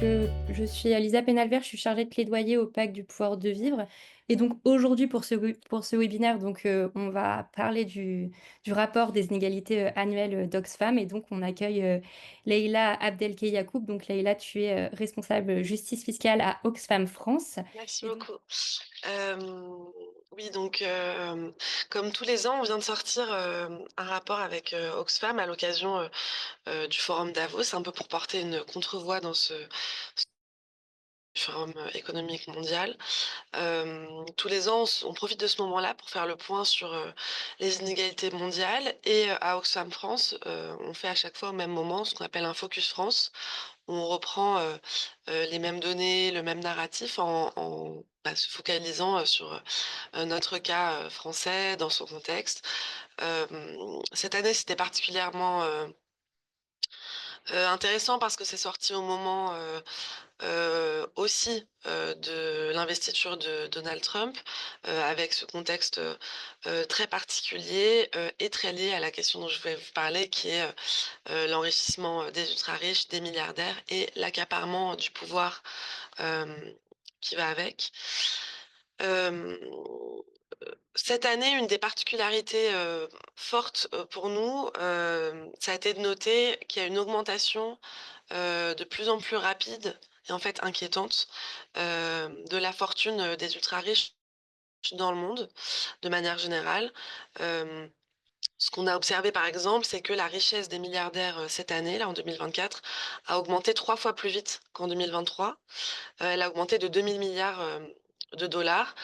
je suis Lisa Penalver, je suis chargée de plaidoyer au Pacte du pouvoir de vivre. Et donc aujourd'hui, pour ce webinaire, on va parler du rapport des inégalités annuelles d'Oxfam. Et donc, on accueille Leïla Abdelkey-Yacoub. Donc, Leïla, tu es responsable justice fiscale à Oxfam France. Merci Et donc, beaucoup. Oui, donc, comme tous les ans, on vient de sortir un rapport avec Oxfam à l'occasion du Forum Davos, un peu pour porter une contre-voix dans ce Forum économique mondial. Tous les ans, on profite de ce moment-là pour faire le point sur les inégalités mondiales. Et à Oxfam France, on fait à chaque fois au même moment ce qu'on appelle un Focus France, où on reprend les mêmes données, le même narratif se focalisant sur notre cas français dans son contexte. Cette année, c'était particulièrement intéressant parce que c'est sorti au moment aussi de l'investiture de Donald Trump, avec ce contexte très particulier et très lié à la question dont je vais vous parler, qui est l'enrichissement des ultra-riches, des milliardaires et l'accaparement du pouvoir euh, qui va avec. Euh, Cette année, une des particularités fortes pour nous, ça a été de noter qu'il y a une augmentation de plus en plus rapide et en fait inquiétante de la fortune des ultra-riches dans le monde, de manière générale. Euh, Ce qu'on a observé, par exemple, c'est que la richesse des milliardaires cette année, là, en 2024, a augmenté 3 fois plus vite qu'en 2023. Elle a augmenté de 2000 milliards de dollars.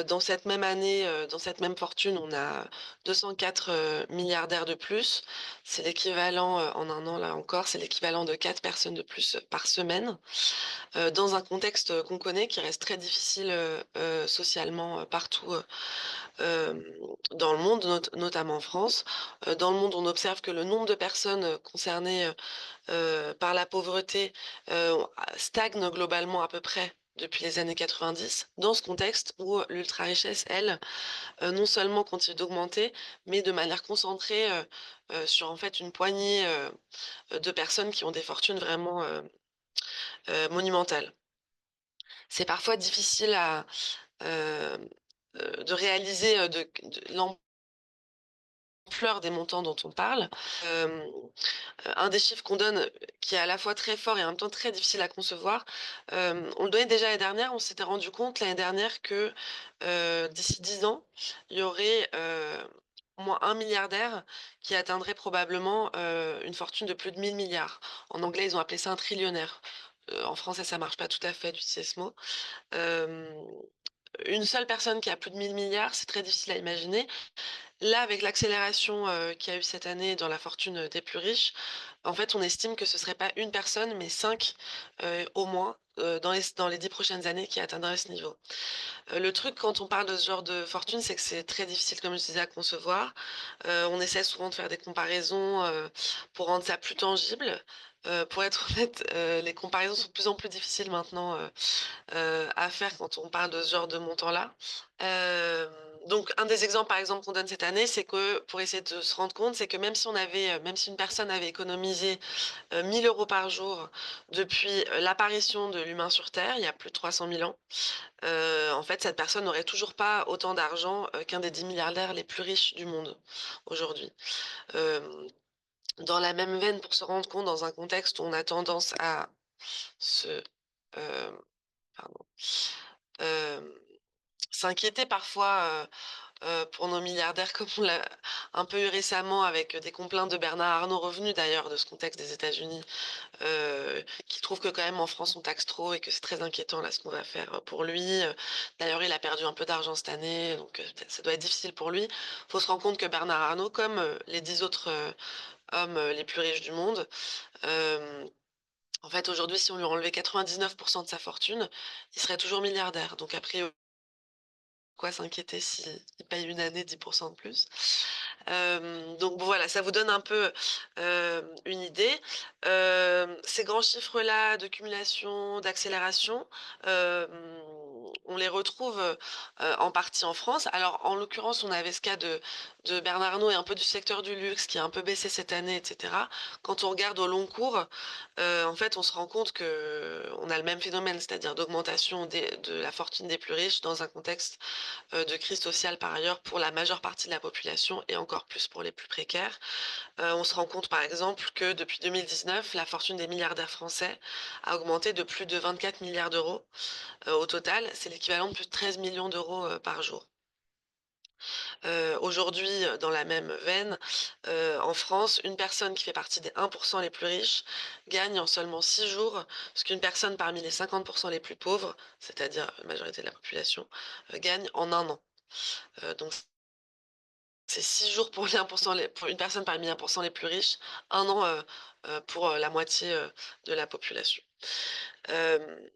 Dans cette même année, dans cette même fortune, on a 204 milliardaires de plus. C'est l'équivalent, en un an, là encore, c'est l'équivalent de 4 personnes de plus par semaine, dans un contexte qu'on connaît qui reste très difficile socialement partout euh, dans le monde, notamment en France. Dans le monde, on observe que le nombre de personnes concernées par la pauvreté stagne globalement à peu près depuis les années 90, dans ce contexte où l'ultra-richesse, elle, non seulement continue d'augmenter, mais de manière concentrée sur en fait une poignée de personnes qui ont des fortunes vraiment monumentales. C'est parfois difficile euh, de réaliser l'ampleur des montants dont on parle. Euh, un des chiffres qu'on donne, qui est à la fois très fort et en même temps très difficile à concevoir, on le donnait déjà l'année dernière, on s'était rendu compte l'année dernière que d'ici 10 ans, il y aurait au moins un milliardaire qui atteindrait probablement une fortune de plus de 1000 milliards. En anglais, ils ont appelé ça un trillionnaire. En français, ça marche pas tout à fait d'utiliser ce mot. Euh, une seule personne qui a plus de 1000 milliards, c'est très difficile à imaginer. Là, avec l'accélération qu'il y a eu cette année dans la fortune des plus riches, en fait, on estime que ce serait pas une personne, mais cinq au moins dans les 10 prochaines années qui atteindrait ce niveau. Le truc quand on parle de ce genre de fortune, c'est que c'est très difficile, comme je disais, à concevoir. On essaie souvent de faire des comparaisons pour rendre ça plus tangible. Pour être honnête, les comparaisons sont de plus en plus difficiles maintenant à faire quand on parle de ce genre de montant-là. Euh, donc, un des exemples, par exemple, qu'on donne cette année, c'est que pour essayer de se rendre compte, c'est que même si une personne avait économisé 1000 euros par jour depuis l'apparition de l'humain sur Terre, il y a plus de 300 000 ans, en fait, cette personne n'aurait toujours pas autant d'argent qu'un des 10 milliardaires les plus riches du monde aujourd'hui. Euh, dans la même veine, pour se rendre compte, dans un contexte où on a tendance à se, euh, pardon, euh, s'inquiéter parfois pour nos milliardaires, comme on l'a un peu eu récemment avec des complaintes de Bernard Arnault, revenu d'ailleurs de ce contexte des États-Unis, qui trouve que quand même en France on taxe trop et que c'est très inquiétant là ce qu'on va faire pour lui. D'ailleurs, il a perdu un peu d'argent cette année, donc ça doit être difficile pour lui. Faut se rendre compte que Bernard Arnault, comme les 10 autres hommes les plus riches du monde, euh, en fait aujourd'hui, si on lui enlevait 99% de sa fortune, il serait toujours milliardaire. Donc après, quoi s'inquiéter s'il paye une année 10% de plus. Donc bon, voilà, ça vous donne un peu une idée. Ces grands chiffres-là de cumulation, d'accélération, euh, on les retrouve, en partie en France. Alors, en l'occurrence, on avait ce cas de Bernard Arnault et un peu du secteur du luxe qui a un peu baissé cette année et cetera. Quand on regarde au long cours, en fait, on se rend compte qu'on a le même phénomène, c'est-à-dire d'augmentation de la fortune des plus riches dans un contexte, de crise sociale par ailleurs pour la majeure partie de la population et encore plus pour les plus précaires. On se rend compte, par exemple, que depuis 2019, la fortune des milliardaires français a augmenté de plus de 24 milliards d'euros. Au total, c'est l'équivalent de plus de 13 millions d'euros par jour. Aujourd'hui, dans la même veine, en France, une personne qui fait partie des 1 les plus riches gagne en seulement 6 jours ce qu'une personne parmi les 50 les plus pauvres, c'est-à-dire la majorité de la population, gagne en un an. Donc c'est 6 jours pour les 1 les pour une personne parmi les 1 les plus riches, un an, pour, la moitié, de la population. Hem,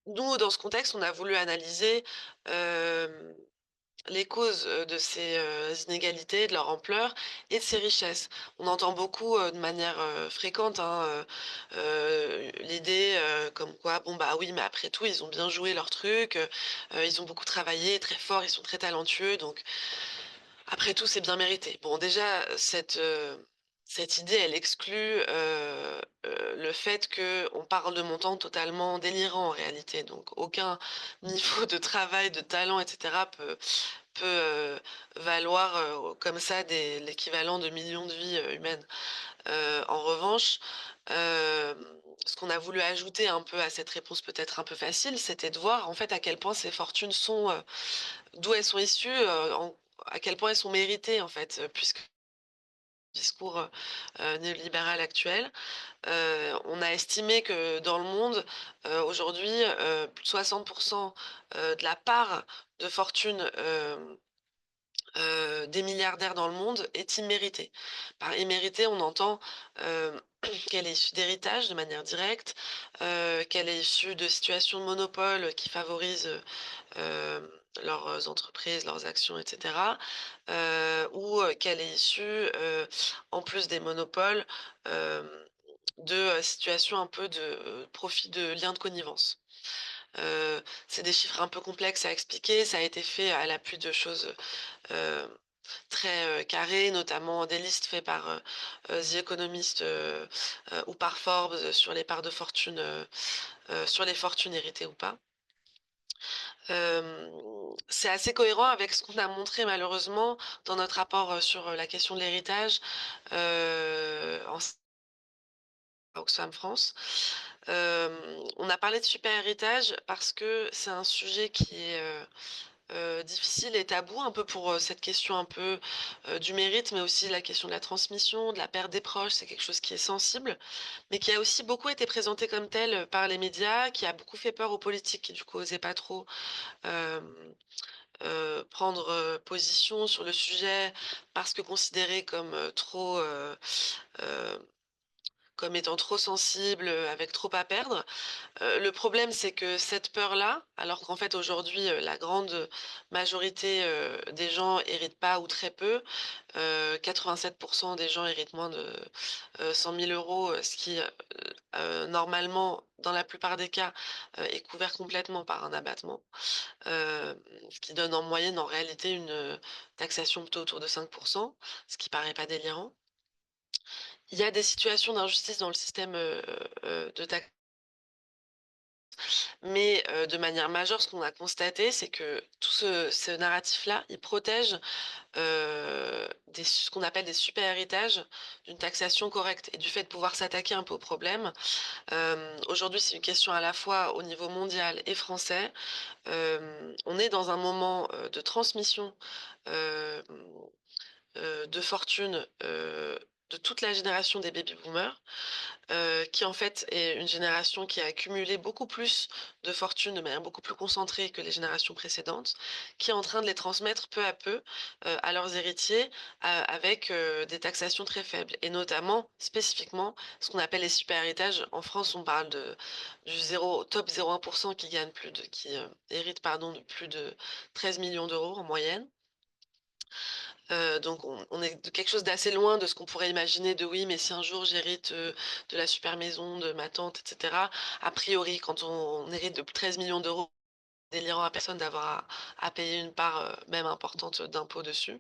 Nous, dans ce contexte, on a voulu analyser, hem les causes, de ces, inégalités, de leur ampleur et de ces richesses. On entend beaucoup, de manière, fréquente, hein, l'idée, comme quoi: «Bon, bah, oui, mais après tout, ils ont bien joué leur truc, ils ont beaucoup travaillé, très fort, ils sont très talentueux, donc après tout, c'est bien mérité». Bon, déjà, cette idée, elle exclut, le fait qu'on parle de montants totalement délirants, en réalité. Donc aucun niveau de travail, de talent et cetera peut valoir, comme ça l'équivalent de millions de vies, humaines. En revanche, hem, ce qu'on a voulu ajouter un peu à cette réponse peut-être un peu facile, c'était de voir en fait à quel point ces fortunes sont, d'où elles sont issues, à quel point elles sont méritées en fait, puisque le discours, néolibéral actuel, on a estimé que dans le monde, aujourd'hui, plus de 60 de la part de fortune, des milliardaires dans le monde est imméritée. Par imméritée, on entend, hem, qu'elle est issue d'héritage de manière directe, qu'elle est issue de situations de monopole qui favorisent, leurs entreprises, leurs actions et cetera, ou, qu'elle est issue, en plus des monopoles, hem, de, situations un peu de, profit de liens de connivence. C'est des chiffres un peu complexes à expliquer, ça a été fait à l'appui de choses, heu, très, carrées, notamment des listes faites par, The Economist, ou par Forbes, sur les parts de fortune, sur les fortunes héritées ou pas. Hem, c'est assez cohérent avec ce qu'on a montré malheureusement dans notre rapport, sur, la question de l'héritage, en Oxfam France. On a parlé de super héritage parce que c'est un sujet qui est, difficile et tabou un peu pour, cette question un peu, du mérite, mais aussi la question de la transmission, de la perte des proches. C'est quelque chose qui est sensible, mais qui a aussi beaucoup été présenté comme tel, par les médias, qui a beaucoup fait peur aux politiques qui du coup osaient pas trop, hem, prendre, position sur le sujet parce que considérés comme, trop, comme étant trop sensibles, avec trop à perdre. Le problème, c'est que cette peur-là, alors qu'en fait aujourd'hui, la grande majorité, des gens héritent pas ou très peu, 87 des gens héritent moins de, 100 000 €, ce qui, normalement, dans la plupart des cas, est couvert complètement par un abattement, ce qui donne en moyenne, en réalité, une, taxation plutôt autour de 5, ce qui paraît pas délirant. Il y a des situations d'injustice dans le système, de tax mais de manière majeure, ce qu'on a constaté, c'est que tout ce narratif-là, il protège, des ce qu'on appelle des super héritages, d'une taxation correcte et du fait de pouvoir s'attaquer un peu au problème. Aujourd'hui, c'est une question à la fois au niveau mondial et français. On est dans un moment, de transmission, hem, de fortune, de toute la génération des baby boomers, qui en fait est une génération qui a accumulé beaucoup plus de fortune de manière beaucoup plus concentrée que les générations précédentes, qui est en train de les transmettre peu à peu, à leurs héritiers, avec, des taxations très faibles et notamment, spécifiquement, ce qu'on appelle les super héritages. En France, on parle du 0 top 0,1 qui gagne plus de qui, hérite pardon de plus de 13 millions d'euros en moyenne. Donc on est de quelque chose d'assez loin de ce qu'on pourrait imaginer de: «Oui, mais si un jour j'hérite, de la super maison de ma tante et cetera». A priori, quand on hérite de 13 millions d'euros, délirant à personne d'avoir à payer une part, même importante d'impôt dessus.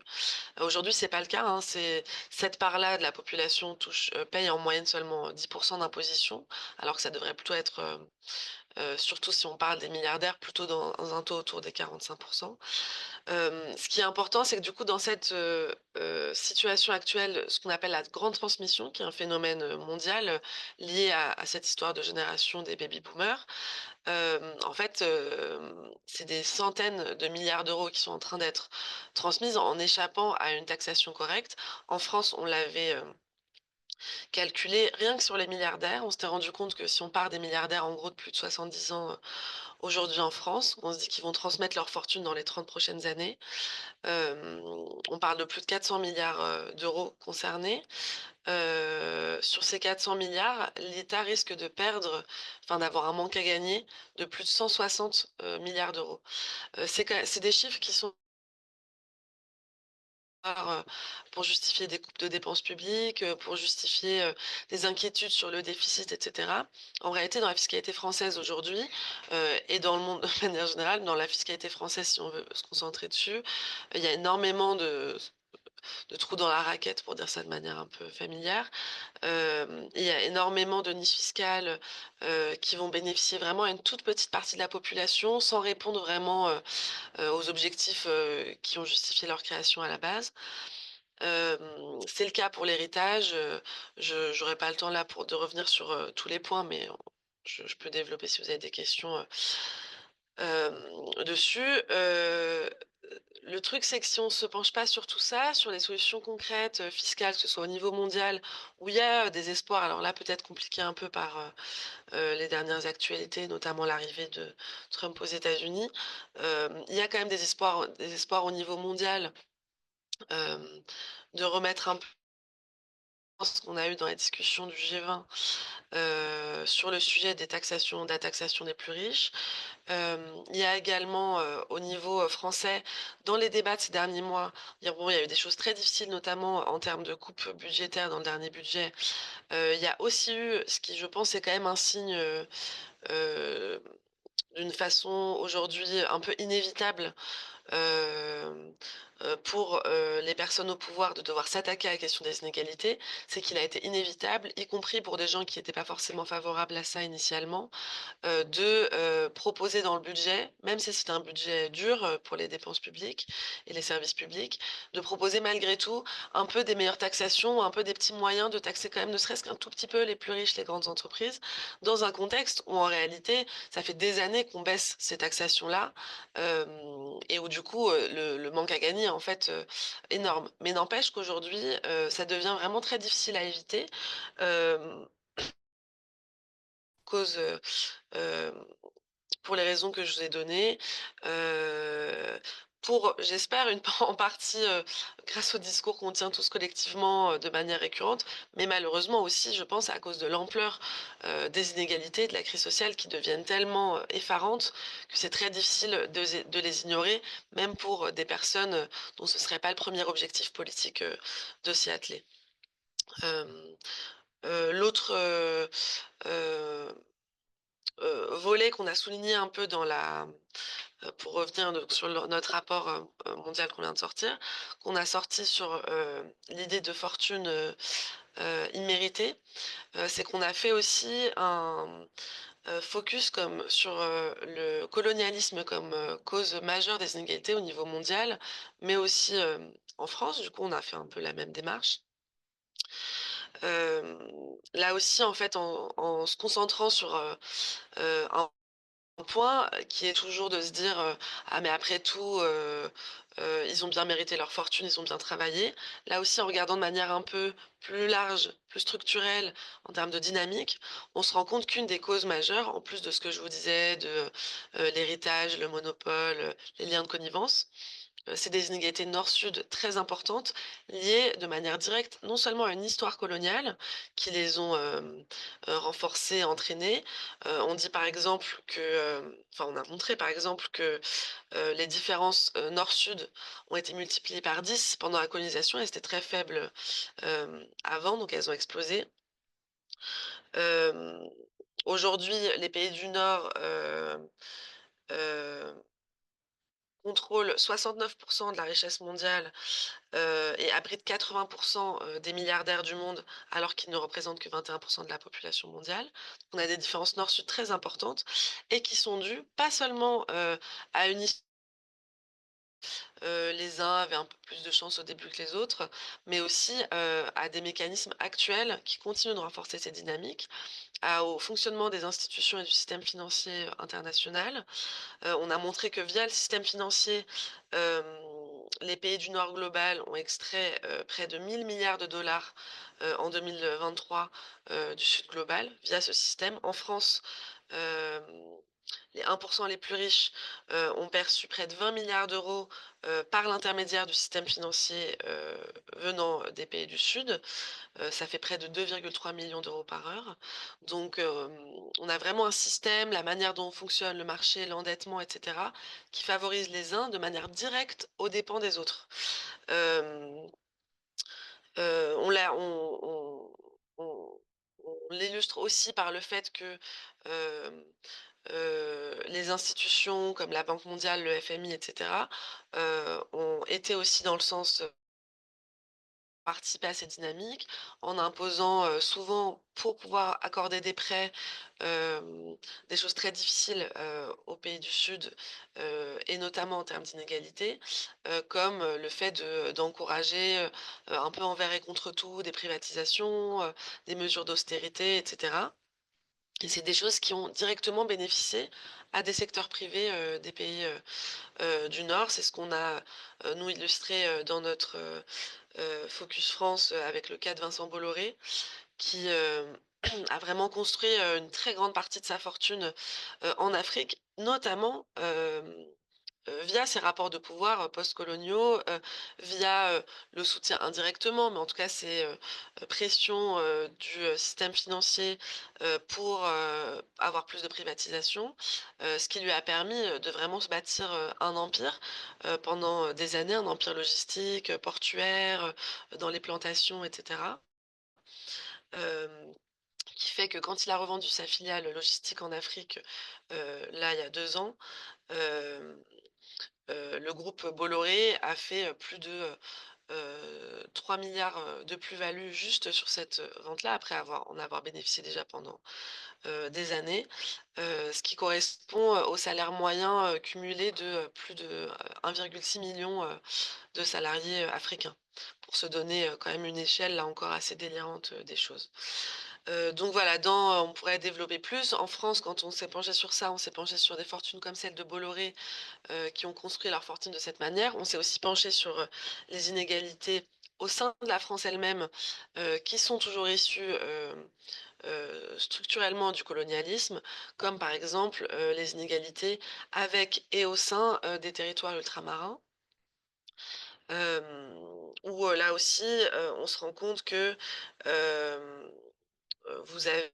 Aujourd'hui, c'est pas le cas, hein, c'est cette part-là de la population paye en moyenne seulement 10 d'imposition, alors que ça devrait plutôt être, surtout si on parle des milliardaires, plutôt dans un taux autour des 45. Ce qui est important, c'est que du coup, dans cette, situation actuelle, ce qu'on appelle la grande transmission, qui est un phénomène, mondial, lié à cette histoire de génération des baby boomers, en fait, c'est des centaines de milliards d'euros qui sont en train d'être transmises en échappant à une taxation correcte. En France, on l'avait, calculé rien que sur les milliardaires. On s'était rendu compte que si on part des milliardaires, en gros, de plus de 70 ans, aujourd'hui en France, on se dit qu'ils vont transmettre leur fortune dans les 30 prochaines années. Hem, on parle de plus de 400 milliards d'euros concernés. Sur ces 400 milliards, l'État risque de perdre, enfin d'avoir un manque à gagner de plus de 160 milliards d'euros. C'est des chiffres qui sont heu, pour justifier des coupes de dépenses publiques, pour justifier, des inquiétudes sur le déficit et cetera. En réalité, dans la fiscalité française aujourd'hui, et dans le monde de manière générale, dans la fiscalité française, si on veut se concentrer dessus, il y a énormément de trous dans la raquette, pour dire ça de manière un peu familière. Il y a énormément de niches fiscales, qui vont bénéficier vraiment à une toute petite partie de la population, sans répondre vraiment, aux objectifs, qui ont justifié leur création à la base. C'est le cas pour l'héritage, je j'aurais pas le temps là pour de revenir sur, tous les points, mais je peux développer si vous avez des questions, dessus. Le truc, c'est que si on se penche pas sur tout ça, sur les solutions concrètes, fiscales, que ce soit au niveau mondial, où il y a, des espoirs, alors là, peut-être compliqués un peu par, les dernières actualités, notamment l'arrivée de Trump aux États-Unis. Il y a quand même des espoirs au niveau mondial, hem, de remettre un peu ce qu'on a eu dans la discussion du G20, sur le sujet de la taxation des plus riches. Il y a également, au niveau, français, dans les débats de ces derniers mois, il y a eu des choses très difficiles, notamment en termes de coupes budgétaires dans le dernier budget. Il y a aussi eu, ce qui je pense est quand même un signe, heu, d'une façon aujourd'hui un peu inévitable, hem, pour, les personnes au pouvoir de devoir s'attaquer à la question des inégalités, c'est qu'il a été inévitable, y compris pour des gens qui étaient pas forcément favorables à ça initialement, de, proposer dans le budget, même si c'est un budget dur, pour les dépenses publiques et les services publics, de proposer malgré tout un peu des meilleures taxations, un peu des petits moyens de taxer quand même, ne serait-ce qu'un tout petit peu les plus riches, les grandes entreprises, dans un contexte où en réalité, ça fait des années qu'on baisse ces taxations-là, et où du coup, le manque à gagner est en fait, énorme. Mais n'empêche qu'aujourd'hui, ça devient vraiment très difficile à éviter, hem, cause, hem pour les raisons que je vous ai données, heu, pour j'espère en partie, grâce au discours qu'on tient tous collectivement, de manière récurrente, mais malheureusement aussi, je pense, à cause de l'ampleur, des inégalités, de la crise sociale qui deviennent tellement, effarantes que c'est très difficile de les ignorer, même pour, des personnes, dont ce serait pas le premier objectif politique, de s'y atteler. Hem, l'autre, heu volet qu'on a souligné un peu pour revenir donc sur notre rapport, mondial qu'on vient de sortir, qu'on a sorti sur, l'idée de fortune, imméritée, c'est qu'on a fait aussi un, focus comme sur, le colonialisme comme, cause majeure des inégalités au niveau mondial, mais aussi, en France. Du coup, on a fait un peu la même démarche. Là aussi, en fait, en se concentrant sur, un point, qui est toujours de se dire, «Ah mais après tout, ils ont bien mérité leur fortune, ils ont bien travaillé». Là aussi, en regardant de manière un peu plus large, plus structurelle, en termes de dynamique, on se rend compte qu'une des causes majeures, en plus de ce que je vous disais de, l'héritage, le monopole, les liens de connivence, C'est des inégalités nord-sud très importantes, liées de manière directe, non seulement à une histoire coloniale qui les ont, renforcées, entraînées. On dit par exemple que, enfin on a montré par exemple que, les différences, nord-sud ont été multipliées par 10 pendant la colonisation. Elles étaient très faibles, avant, donc elles ont explosé. Hem, Aujourd'hui, les pays du Nord, heu, contrôlent 69 de la richesse mondiale, et abrite 80 des milliardaires du monde, alors qu'ils ne représentent que 21 de la population mondiale. On a des différences nord-sud très importantes et qui sont dues pas seulement, à une his les uns avaient un peu plus de chance au début que les autres, mais aussi, à des mécanismes actuels qui continuent de renforcer ces dynamiques, au fonctionnement des institutions et du système financier, international. On a montré que via le système financier, hem, les pays du Nord global ont extrait, près de 1 000 milliards de dollars en 2023, du Sud global, via ce système. En France, hem, les 1 les plus riches, ont perçu près de 20 milliards d'euros par l'intermédiaire du système financier, venant des pays du Sud. Ça fait près de 2,3 millions d'euros par heure. Donc, on a vraiment un système, la manière dont fonctionne le marché, l'endettement et cetera, qui favorise les uns de manière directe aux dépens des autres. Hem, on l'a on on l'illustre aussi par le fait que, hem, les institutions comme la Banque mondiale, le FMI et cetera, ont été aussi dans le sens, participer à cette dynamique en imposant, souvent pour pouvoir accorder des prêts, hem, des choses très difficiles, aux pays du Sud, et notamment en termes d'inégalité, comme, le fait d'encourager, un peu envers et contre tout des privatisations, des mesures d'austérité et cetera, et c'est des choses qui ont directement bénéficié à des secteurs privés, des pays, du Nord. C'est ce qu'on a, nous illustré, dans notre, Focus France, avec le cas de Vincent Bolloré qui, a vraiment construit, une très grande partie de sa fortune, en Afrique, notamment, via ses rapports de pouvoir, postcoloniaux, via, le soutien indirectement, mais en tout cas ces, pressions, du, système financier, pour, avoir plus de privatisation, ce qui lui a permis, de vraiment se bâtir, un empire, pendant, des années, un empire logistique, portuaire, dans les plantations et cetera. Hem, qui fait que quand il a revendu sa filiale logistique en Afrique, là, il y a 2 ans, hem le groupe Bolloré a fait, plus de, 3 000 de plus-value juste sur cette, vente-là, après en avoir bénéficié déjà pendant, des années, ce qui correspond, au salaire moyen, cumulé de, plus de, 1,6 million de salariés, africains. Pour se donner, quand même une échelle, là encore, assez délirante, des choses. Donc voilà, on pourrait développer plus. En France, quand on s'est penché sur ça, on s'est penché sur des fortunes comme celle de Bolloré, qui ont construit leur fortune de cette manière. On s'est aussi penché sur, les inégalités au sein de la France elle-même, qui sont toujours issues, structurellement du colonialisme, comme par exemple, les inégalités avec et au sein, des territoires ultramarins. Où, là aussi, on se rend compte que, hem, vous avez,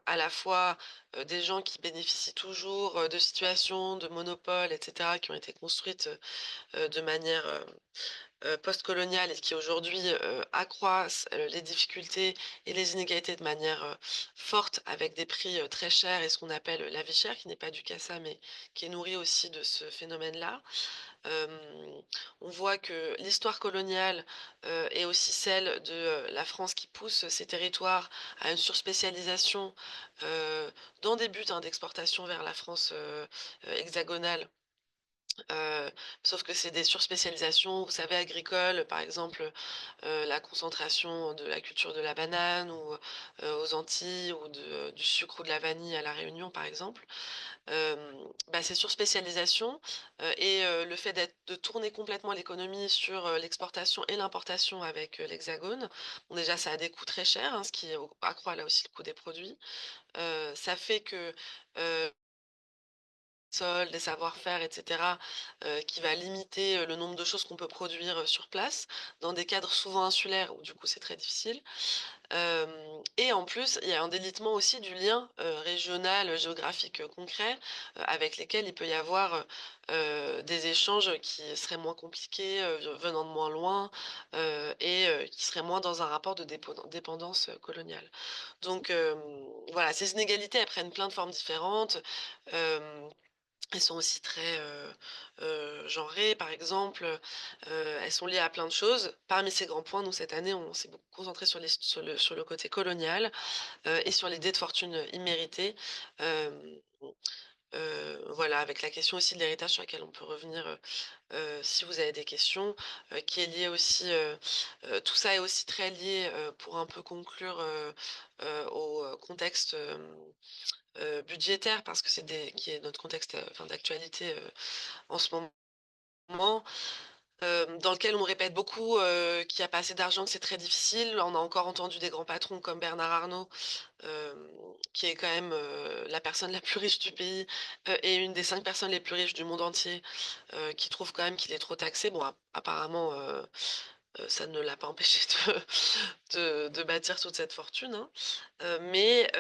à la fois, des gens qui bénéficient toujours, de situations de monopole et cetera, qui ont été construites, de manière, postcoloniale et qui aujourd'hui, accroissent, les difficultés et les inégalités de manière, forte avec des prix, très chers et ce qu'on appelle la vie chère, qui n'est pas due qu'à ça, mais qui est nourrie aussi de ce phénomène-là. Hem, on voit que l'histoire coloniale, est aussi celle de, la France qui pousse ses territoires à une surspécialisation, heu, dans des buts, hein, d'exportation vers la France, hexagonale. Heu, Sauf que c'est des surspécialisations, vous savez, agricoles, par exemple, la concentration de la culture de la banane ou, aux Antilles ou du sucre ou de la vanille à La Réunion, par exemple. Ces surspécialisations, et le fait de tourner complètement l'économie sur, l'exportation et l'importation avec, l'Hexagone. Bon, déjà, ça a des coûts très chers, hein, ce qui accroît là aussi le coût des produits. Ça fait que, des savoir-faire et cetera, qui va limiter, le nombre de choses qu'on peut produire, sur place, dans des cadres souvent insulaires où du coup c'est très difficile. Et en plus, il y a un délitement aussi du lien, régional, géographique, concret, avec lesquels il peut y avoir, des échanges qui seraient moins compliqués, venant de moins loin, et qui seraient moins dans un rapport de dépendance, coloniale. Donc voilà, ces inégalités, elles prennent plein de formes différentes. Hem Elles sont aussi très, genrées, par exemple, elles sont liées à plein de choses. Parmi ces grands points, nous, cette année, on s'est beaucoup concentré sur le côté colonial, et sur l'idée de fortune imméritée. Hem, voilà, avec la question aussi de l'héritage sur laquelle on peut revenir, si vous avez des questions, qui est liée aussi, tout ça est aussi très lié, pour un peu conclure, au, contexte, budgétaire parce que c'est des qui est notre contexte, enfin d'actualité, en ce moment, dans lequel on nous répète beaucoup, qu'il y a pas assez d'argent, que c'est très difficile. On a encore entendu des grands patrons comme Bernard Arnault, qui est quand même, la personne la plus riche du pays, et une des 5 personnes les plus riches du monde entier, qui trouve quand même qu'il est trop taxé. Bon, apparemment, ça ne l'a pas empêché de bâtir toute cette fortune, hein. Mais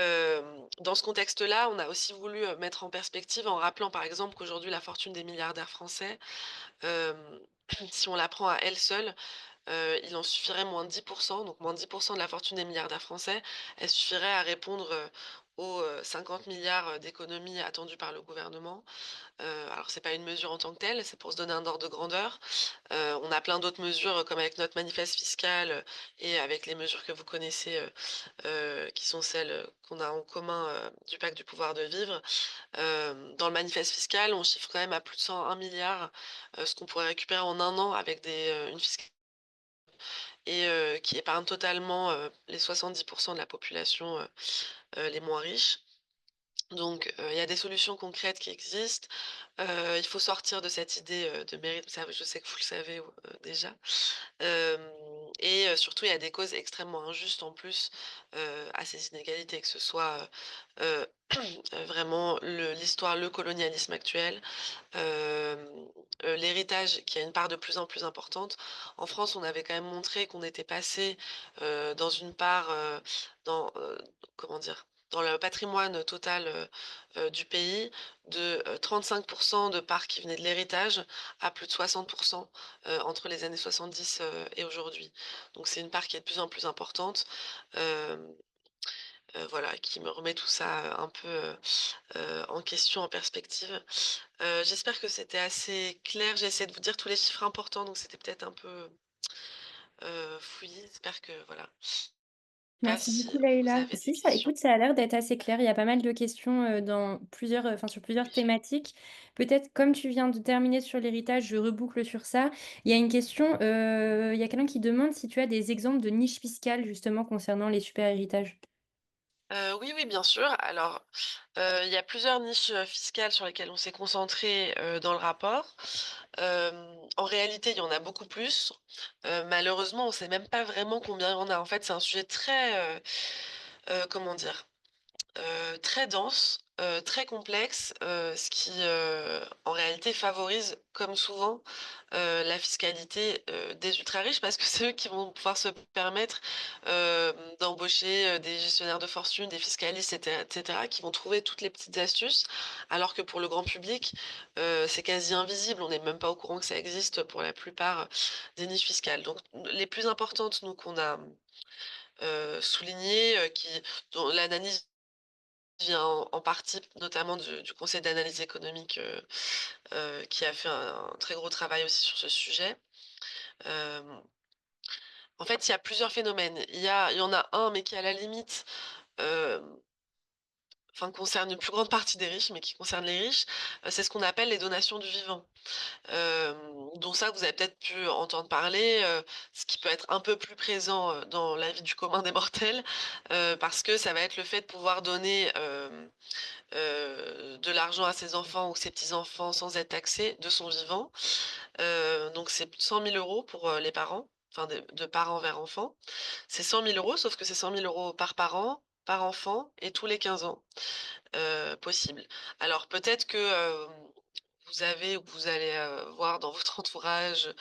dans ce contexte-là, on a aussi voulu, mettre en perspective en rappelant, par exemple, qu'aujourd'hui la fortune des milliardaires français, hem, si on la prend à elle seule, il en suffirait moins de 10. Donc moins de 10 de la fortune des milliardaires français, elle suffirait à répondre, aux, 50 000 d'économies attendues par le gouvernement. Alors c'est pas une mesure en tant que telle, c'est pour se donner un ordre de grandeur. On a plein d'autres mesures, comme avec notre manifeste fiscal, et avec les mesures que vous connaissez, qui sont celles, qu'on a en commun, du pacte du pouvoir de vivre. Dans le manifeste fiscal, on chiffre quand même à plus de 101 000 ce qu'on pourrait récupérer en un an avec une fiscalité et qui épargne totalement, les 70 de la population, les moins riches. Donc il y a des solutions concrètes qui existent. Il faut sortir de cette idée, de mérite, ça je sais que vous le savez, déjà. Hem Et surtout, il y a des causes extrêmement injustes en plus, à ces inégalités, que ce soit, vraiment l'histoire, le colonialisme actuel, hem, l'héritage qui a une part de plus en plus importante. En France, on avait quand même montré qu'on était passé, dans une part, dans, comment dire? Dans le patrimoine total, du pays, de 35 de parts qui venaient de l'héritage à plus de 60 entre les années 70, et aujourd'hui. Donc c'est une part qui est de plus en plus importante, hem, voilà, qui me remet tout ça, un peu, en question, en perspective. J'espère que c'était assez clair. J'ai essayé de vous dire tous les chiffres importants, donc c'était peut-être un peu, fouillis. J'espère que voilà. Je sais pas Merci si beaucoup vous Leïla. avez des Si, ça questions? écoute, ça a l'air d'être assez clair. Il y a pas mal de questions, dans plusieurs, enfin sur plusieurs Oui. thématiques. Peut-être comme tu viens de terminer sur l'héritage, je reboucle sur ça. Il y a une question, il y a quelqu'un qui demande si tu as des exemples de niches fiscales justement concernant les super héritages? Oui, oui, bien sûr. Alors, il y a plusieurs niches, fiscales sur lesquelles on s'est concentré, dans le rapport. En réalité, il y en a beaucoup plus. Malheureusement, on ne sait même pas vraiment combien il y en a. En fait, c'est un sujet très, comment dire? Très dense, très complexe, ce qui, en réalité favorise, comme souvent, la fiscalité, des ultra riches parce que c'est eux qui vont pouvoir se permettre, d'embaucher, des gestionnaires de fortune, des fiscalistes et cetera, qui vont trouver toutes les petites astuces. Alors que pour le grand public, c'est quasi invisible. On n'est même pas au courant que ça existe pour la plupart, des niches fiscales. Donc les plus importantes, nous, qu'on a, soulignées, dont l'analyse vient en partie notamment du conseil d'analyse économique, qui a fait un très gros travail aussi sur ce sujet. Hem, En fait, il y a plusieurs phénomènes. Il y en a un, mais qui à la limite, hem, enfin concerne une plus grande partie des riches, mais qui concerne les riches, c'est ce qu'on appelle les donations du vivant. Dont ça, vous avez peut-être pu entendre parler, ce qui peut être un peu plus présent, dans la vie du commun des mortels, parce que ça va être le fait de pouvoir donner, de l'argent à ses enfants ou ses petits-enfants sans être taxé de son vivant. Donc c'est 100 000 € pour, les parents, enfin de parents vers enfants. C'est 100 000 €, sauf que c'est 100 000 € par parent, par enfant et tous les 15 ans, possible. Alors peut-être que, vous avez ou vous allez, voir dans votre entourage,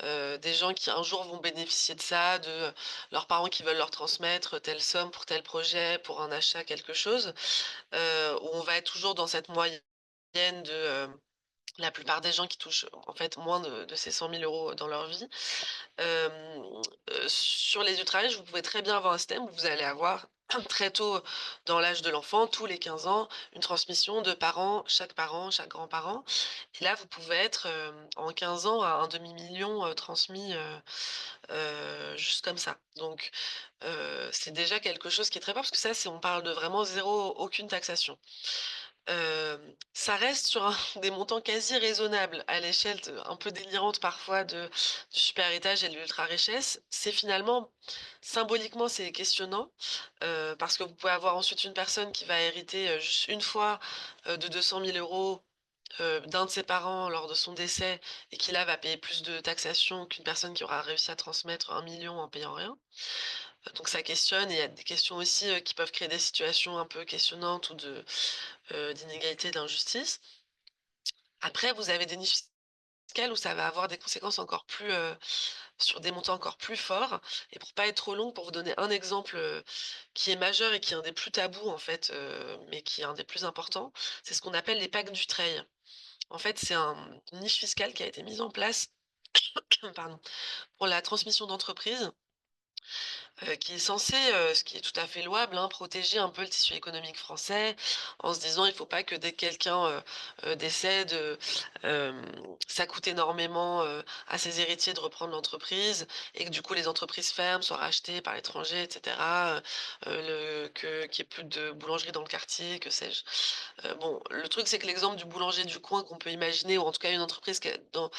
des gens qui un jour vont bénéficier de ça, de, leurs parents qui veulent leur transmettre telle somme pour tel projet, pour un achat, quelque chose, où on va être toujours dans cette moyenne de, la plupart des gens qui touchent, en fait, moins de ces 100 000 € dans leur vie. Hem, sur les ultra-riches, vous pouvez très bien avoir un système où vous allez avoir très tôt dans l'âge de l'enfant, tous les 15 ans, une transmission de parent, chaque grand-parent et là, vous pouvez être, en 15 ans à un demi-million, transmis, juste comme ça. Donc, c'est déjà quelque chose qui est très fort parce que ça, c'est on parle de vraiment zéro, aucune taxation. Ça reste sur un des montants quasi raisonnables à l'échelle de un peu délirante parfois du super héritage et de l'ultra richesse. C'est finalement symboliquement, c'est questionnant, parce que vous pouvez avoir ensuite une personne qui va hériter, juste une fois, de 200 000 € d'un de ses parents lors de son décès et qui là va payer plus de taxation qu'une personne qui aura réussi à transmettre 1 million en payant rien. Donc ça questionne et il y a des questions aussi, qui peuvent créer des situations un peu questionnantes ou d'inégalité, d'injustice. Après, vous avez des niches fiscales où ça va avoir des conséquences encore plus, sur des montants encore plus forts et pour pas être trop long, pour vous donner un exemple, qui est majeur et qui est un des plus tabous en fait, mais qui est un des plus importants, c'est ce qu'on appelle les packs Dutreil. En fait, c'est une niche fiscale qui a été mise en place, pardon, pour la transmission d'entreprise, qui est censée, ce qui est tout à fait louable, hein, protéger un peu le tissu économique français, en se disant: «Il faut pas que dès que quelqu'un, décède, ça coûte énormément, à ses héritiers de reprendre l'entreprise et que du coup les entreprises ferment, soient rachetées par l'étranger et cetera, le que qu'il y ait plus de boulangerie dans le quartier, que sais-je». Bon, le truc, c'est que l'exemple du boulanger du coin qu'on peut imaginer ou en tout cas une entreprise qui est dans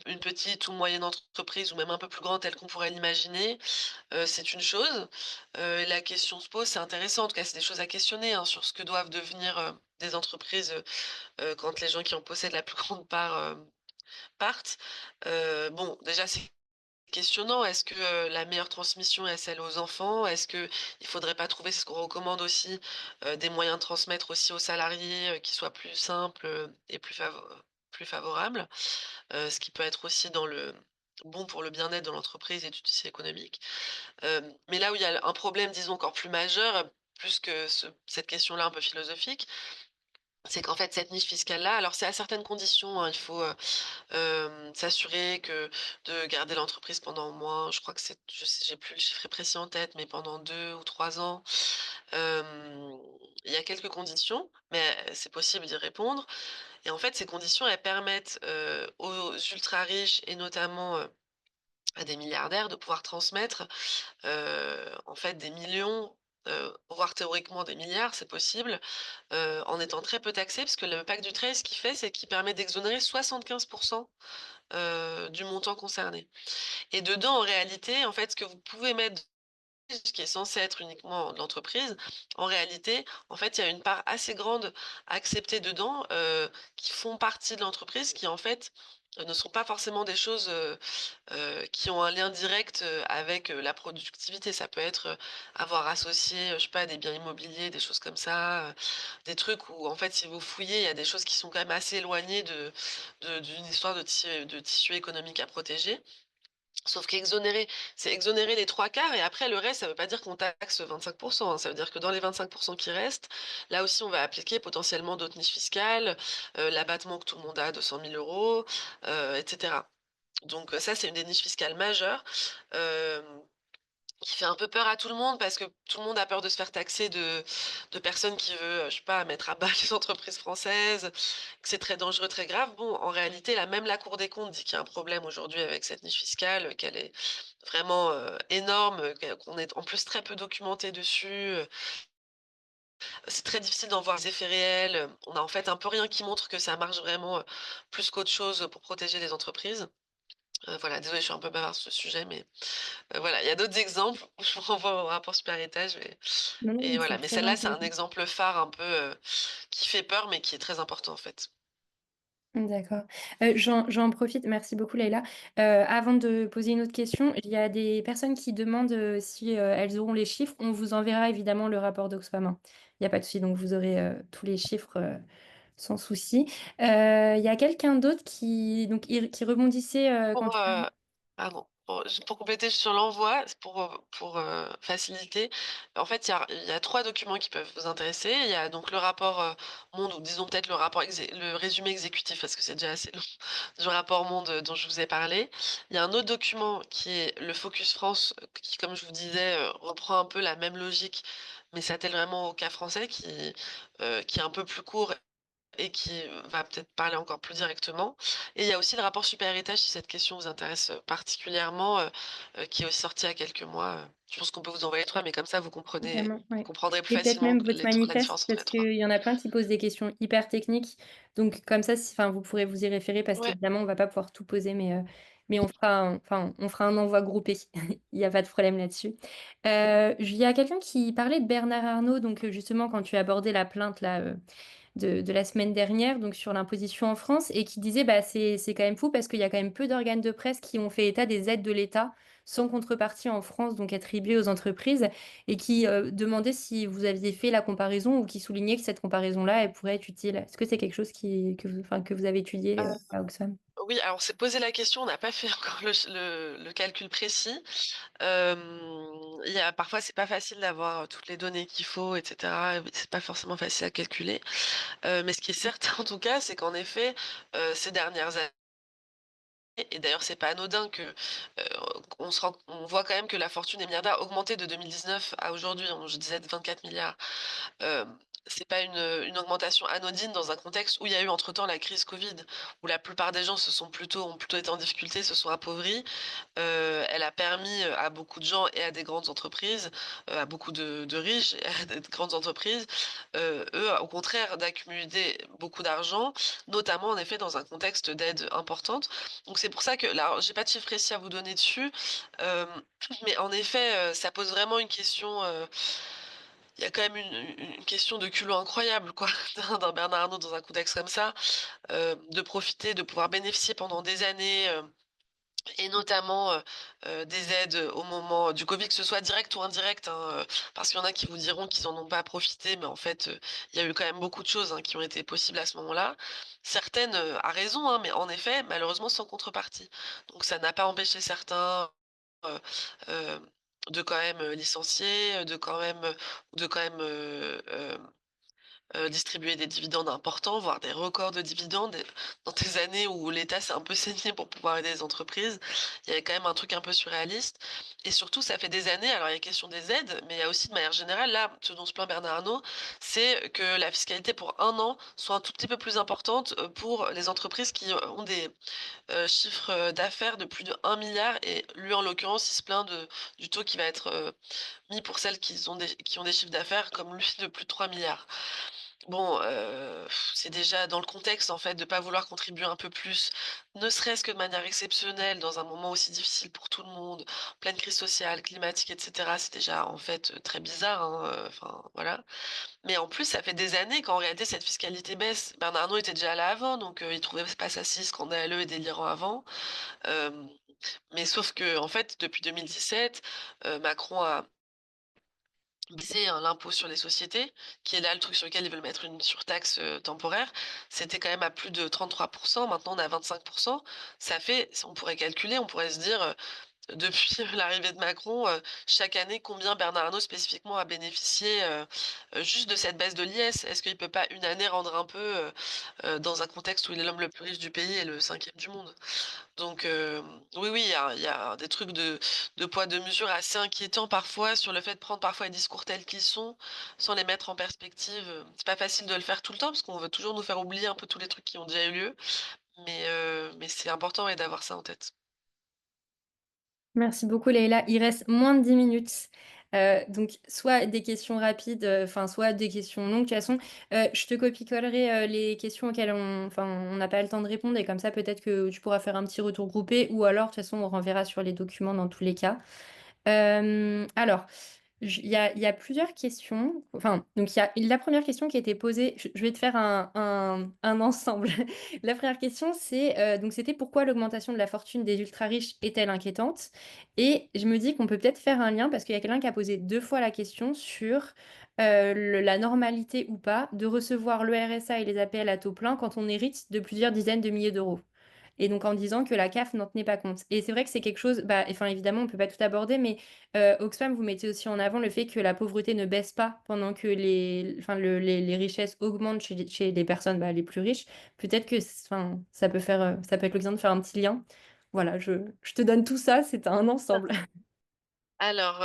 une petite ou moyenne entreprise ou même un peu plus grande telle qu'on pourrait l'imaginer, c'est une chose. La question se pose, c'est intéressant en tout cas, c'est des choses à questionner, hein, sur ce que doivent devenir, des entreprises, quand les gens qui en possèdent la plus grande part, partent. Bon, déjà, c'est questionnant. Est-ce que, la meilleure transmission est celle aux enfants? Est-ce qu'il faudrait pas trouver, c'est ce qu'on recommande aussi, des moyens de transmettre aussi aux salariés, qui soient plus simples, et plus favorables? Ce qui peut être aussi dans le bon pour le bien-être dans l'entreprise et du tissu économique. Mais là où il y a un problème, disons, encore plus majeur, plus que cette question-là un peu philosophique, c'est qu'en fait, cette niche fiscale-là, alors c'est à certaines conditions, hein, il faut, s'assurer que de garder l'entreprise pendant au moins, je crois que c'est je sais j'ai plus le chiffre précis en tête, mais pendant 2 ou 3 ans. Hem, il y a quelques conditions, mais c'est possible d'y répondre et en fait, ces conditions, elles permettent, aux ultra riches et notamment, à des milliardaires de pouvoir transmettre, en fait, des millions, voire théoriquement des milliards, c'est possible, en étant très peu taxés. Parce que le pacte Dutreil, ce qu'il fait, c'est qu'il permet d'exonérer 75 du montant concerné et dedans, en réalité, en fait, ce que vous pouvez mettre, ce qui est censé être uniquement de l'entreprise, en réalité, en fait, il y a une part assez grande acceptée dedans, qui font partie de l'entreprise, qui en fait, ne sont pas forcément des choses, qui ont un lien direct, avec, la productivité. Ça peut être, avoir associé, je sais pas, des biens immobiliers, des choses comme ça, des trucs où en fait, si vous fouillez, il y a des choses qui sont quand même assez éloignées d'une histoire de tissu économique à protéger. Sauf qu'exonérer, c'est exonérer les 3/4 et après le reste, ça veut pas dire qu'on taxe 25, hein. Ça veut dire que dans les 25 qui restent, là aussi on va appliquer potentiellement d'autres niches fiscales, l'abattement que tout le monde a de 100 000 €, et cetera. Donc, ça, c'est une des niches fiscales majeures, hem, qui fait un peu peur à tout le monde parce que tout le monde a peur de se faire taxer de personnes qui veut, je sais pas, mettre à bas les entreprises françaises, que c'est très dangereux, très grave. Bon, en réalité, là, même la Cour des comptes dit qu'il y a un problème aujourd'hui avec cette niche fiscale, qu'elle est vraiment, énorme, qu'on est en plus très peu documenté dessus, c'est très difficile d'en voir les effets réels, on a en fait un peu rien qui montre que ça marche vraiment, plus qu'autre chose, pour protéger les entreprises. Voilà, désolée, je suis un peu bavarde sur ce sujet, mais voilà, il y a d'autres exemples. Je vous renvoie au rapport Super Héritage Non, non, et mais c'est voilà, mais très celle-là, c'est un intéressant. exemple phare un peu, qui fait peur, mais qui est très important, en fait. D'accord. J'en profite, merci beaucoup Leïla. Avant de poser une autre question, il y a des personnes qui demandent, si, elles auront les chiffres. On vous enverra évidemment le rapport d'Oxfam, hein. Il y a pas de souci, donc vous aurez, tous les chiffres, sans souci. Il y a quelqu'un d'autre qui rebondissait, quand Pour, tu pardon, pour compléter sur l'envoi, c'est pour, faciliter. En fait, il y a 3 documents qui peuvent vous intéresser. Il y a donc le rapport, monde ou disons peut-être le résumé exécutif parce que c'est déjà assez long du rapport monde, dont je vous ai parlé. Il y a un autre document qui est le Focus France, qui comme je vous disais, reprend un peu la même logique, mais s'attelle vraiment au cas français qui est un peu plus court et qui, va peut-être parler encore plus directement. Et il y a aussi le rapport Super Héritage, si cette question vous intéresse, particulièrement, qui est aussi sorti il y a quelques mois. Je pense qu'on peut vous envoyer les 3, mais comme ça Vraiment, vous ouais. comprendrez plus Et peut-être facilement même votre la manifeste, différence entre parce les 3. qu'il y en a plein qui posent des questions hyper techniques. Donc comme ça, si enfin, vous pourrez vous y référer parce Ouais. qu'évidemment, on va pas pouvoir tout poser, mais on fera un envoi groupé. Il y a pas de problème là-dessus. Il y a quelqu'un qui parlait de Bernard Arnault, donc justement, quand tu as abordé la plainte là, de la semaine dernière, donc sur l'imposition en France, et qui disait, bah, c'est quand même fou parce qu'il y a quand même peu d'organes de presse qui ont fait état des aides de l'État sans contrepartie en France, donc attribuées aux entreprises, et qui demandait si vous aviez fait la comparaison ou qui soulignait que cette comparaison-là, elle pourrait être utile. Est-ce que c'est quelque chose que vous avez étudié à Oxfam? Oui, alors on s'est posé la question, on n'a pas fait encore le calcul précis. Il y a parfois, c'est pas facile d'avoir, toutes les données qu'il faut et cetera, c'est pas forcément facile à calculer. Mais ce qui est certain en tout cas, c'est qu'en effet, ces dernières années et d'ailleurs c'est pas anodin que, on voit quand même que la fortune des milliardaires a augmenté de 2019 à aujourd'hui, je disais de 24 000 000 000. C'est pas une augmentation anodine dans un contexte où il y a eu entre-temps la crise covid, où la plupart des gens ont plutôt été en difficulté, se sont appauvris. Elle a permis, à beaucoup de gens et à des grandes entreprises, à beaucoup de riches et à des grandes entreprises, eux, au contraire, d'accumuler beaucoup d'argent, notamment, en effet, dans un contexte d'aide importante. Donc c'est pour ça que là, alors j'ai pas de chiffre précis à vous donner dessus, hem, mais en effet, ça pose vraiment une question, il y a quand même une question de culot incroyable, quoi, d'un Bernard Arnault dans un contexte comme ça, de profiter, de pouvoir bénéficier pendant des années, et notamment, des aides, au moment du covid, que ce soit direct ou indirect, hein, parce qu'il y en a qui vous diront qu'ils en ont pas profité, mais en fait, il y a eu quand même beaucoup de choses, hein, qui ont été possibles à ce moment-là. Certaines, à raison, hein, mais en effet, malheureusement sans contrepartie. Donc ça n'a pas empêché certains, heu, hem, de quand même, licencier, de quand même, distribuer des dividendes importants, voire des records de dividendes et dans des années où l'État s'est un peu saigné pour pouvoir aider les entreprises. Il y avait quand même un truc un peu surréaliste et surtout ça fait des années, alors il y a question des aides, mais il y a aussi de manière générale, là, ce dont se plaint Bernard Arnault, c'est que la fiscalité pour un an soit un tout petit peu plus importante, pour les entreprises qui, ont des, chiffres, d'affaires de plus de 1 milliard et lui, en l'occurrence, il se plaint du taux qui va être, mis pour celles qui ont des chiffres d'affaires comme lui de plus de 3 milliards. Bon, c'est déjà dans le contexte, en fait, de pas vouloir contribuer un peu plus, ne serait-ce que de manière exceptionnelle, dans un moment aussi difficile pour tout le monde, pleine crise sociale, climatique et cetera. C'est déjà, en fait, très bizarre, hein, enfin, voilà. Mais en plus, ça fait des années qu'en réalité, cette fiscalité baisse. Bernard Arnault était déjà là avant, donc il trouvait pas ça si scandaleux et délirant avant. Hem, mais sauf que en fait, depuis 2017, Macron a baisser, l'impôt sur les sociétés, qui est là le truc sur lequel ils veulent mettre une surtaxe, temporaire. C'était quand même à plus de 33. Maintenant on est à 25. Ça fait on pourrait calculer, on pourrait se dire, depuis l'arrivée de Macron, chaque année, combien Bernard Arnault spécifiquement a bénéficié, juste de cette baisse de l'IS? Est-ce qu'il peut pas une année rendre un peu, dans un contexte où il est l'homme le plus riche du pays et le cinquième du monde? Donc oui, oui, il y a des trucs de poids, de mesure assez inquiétants parfois sur le fait de prendre parfois les discours tels qu'ils sont, sans les mettre en perspective. C'est pas facile de le faire tout le temps parce qu'on veut toujours nous faire oublier un peu tous les trucs qui ont déjà eu lieu, mais c'est important, ouais, d'avoir ça en tête. Merci beaucoup Leïla. Il reste moins de 10 minutes. Donc soit des questions rapides, enfin soit des questions longues. De toute façon, je te copie-collerai, les questions auxquelles on n'a pas le temps de répondre et comme ça peut-être que tu pourras faire un petit retour groupé ou alors de toute façon on renverra sur les documents dans tous les cas. Alors Il y a plusieurs questions. Enfin, donc il y a la première question qui a été posée, je vais te faire un ensemble. La première question, c'est, donc c'était: «Pourquoi l'augmentation de la fortune des ultra riches est-elle inquiétante?» Et je me dis qu'on peut peut-être faire un lien parce qu'il y a quelqu'un qui a posé 2 fois la question sur, le la normalité ou pas de recevoir le RSA et les APL à taux plein quand on hérite de plusieurs dizaines de milliers d'euros. Et donc en disant que la CAF n'en tenait pas compte. Et c'est vrai que c'est quelque chose, bah, enfin évidemment on peut pas tout aborder, mais Oxfam, vous mettez aussi en avant le fait que la pauvreté ne baisse pas pendant que les richesses augmentent chez les personnes, bah, les plus riches. Peut-être que enfin, ça peut être l'occasion de faire un petit lien. Voilà, je te donne tout ça, c'est un ensemble. Alors,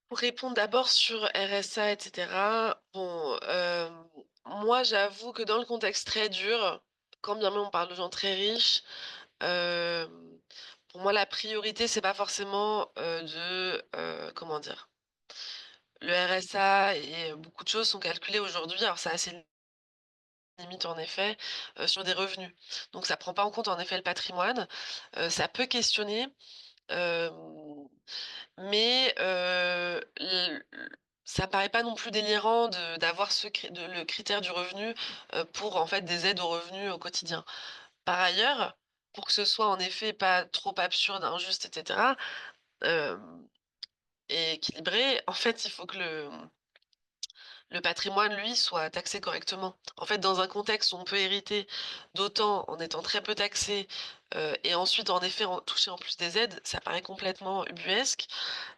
pour répondre d'abord sur RSA et cetera, bon, moi j'avoue que dans le contexte très dur, quand bien même on parle de gens très riches, hem, pour moi la priorité c'est pas forcément, comment dire? Le RSA et beaucoup de choses sont calculées aujourd'hui, alors c'est assez limite en effet, sur des revenus. Donc ça prend pas en compte en effet le patrimoine, ça peut questionner, hem mais ça paraît pas non plus délirant d'avoir le critère du revenu, pour en fait des aides aux revenus au quotidien. Par ailleurs, pour que ce soit en effet pas trop absurde, injuste et cetera, hem et équilibré, en fait, il faut que le patrimoine, lui, soit taxé correctement. En fait, dans un contexte où on peut hériter d'autant en étant très peu taxé, et ensuite en effet en toucher en plus des aides, ça paraît complètement ubuesque.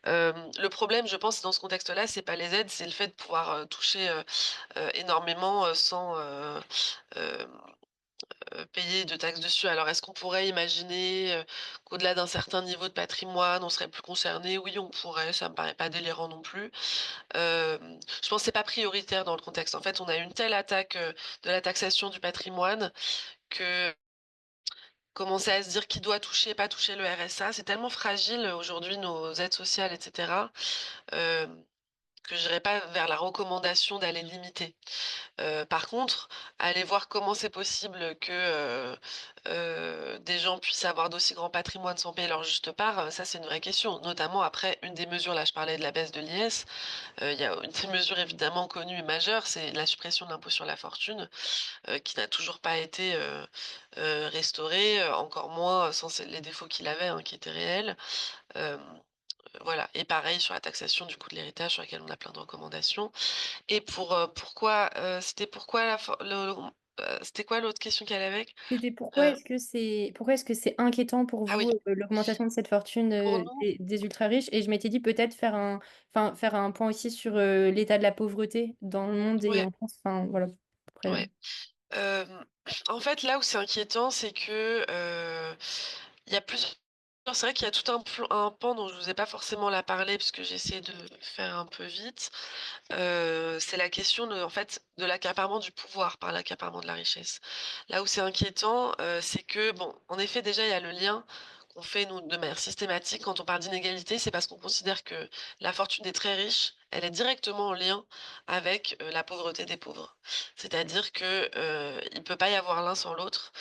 Le problème, je pense, dans ce contexte-là, c'est pas les aides, c'est le fait de pouvoir, toucher, énormément, sans, hem, payer de taxes dessus. Alors est-ce qu'on pourrait imaginer, qu'au-delà d'un certain niveau de patrimoine, on serait plus concerné? Oui, on pourrait, ça me paraît pas délirant non plus. Je pense que c'est pas prioritaire dans le contexte. En fait, on a une telle attaque, de la taxation du patrimoine que commencer à se dire qui doit toucher, pas toucher le RSA, c'est tellement fragile, aujourd'hui, nos aides sociales et cetera, hem, que j'irai pas vers la recommandation d'aller limiter. Par contre, aller voir comment c'est possible que, des gens puissent avoir d'aussi grands patrimoines sans payer leur juste part, ça c'est une vraie question. Notamment après une des mesures, là je parlais de la baisse de l'IS, il y a une des mesures évidemment connues et majeures, c'est la suppression de l'impôt sur la fortune, qui n'a toujours pas été, restaurée, encore moins sans les défauts qu'il avait, hein, qui étaient réels. Hem, voilà et pareil sur la taxation du coût de l'héritage sur laquelle on a plein de recommandations. Et c'était pourquoi c'était quoi l'autre question qu'elle avait avec? C'était Heu, pourquoi est-ce que c'est inquiétant pour ah oui, vous, l'augmentation de cette fortune, pour nous des ultra riches? Et je m'étais dit peut-être faire un point aussi sur, l'état de la pauvreté dans le monde et ouais, en France, enfin voilà, après ouais. En fait, là où c'est inquiétant, c'est que, il y a plusieurs c'est vrai qu'il y a tout un pan dont je vous ai pas forcément là parlé parce que j'ai essayé de faire un peu vite. C'est la question de en fait, de l'accaparement du pouvoir par l'accaparement de la richesse. Là où c'est inquiétant, c'est que bon, en effet, déjà, il y a le lien qu'on fait nous de manière systématique quand on parle d'inégalité, c'est parce qu'on considère que la fortune des très riches, elle est directement en lien avec, la pauvreté des pauvres. C'est-à-dire que, il peut pas y avoir l'un sans l'autre.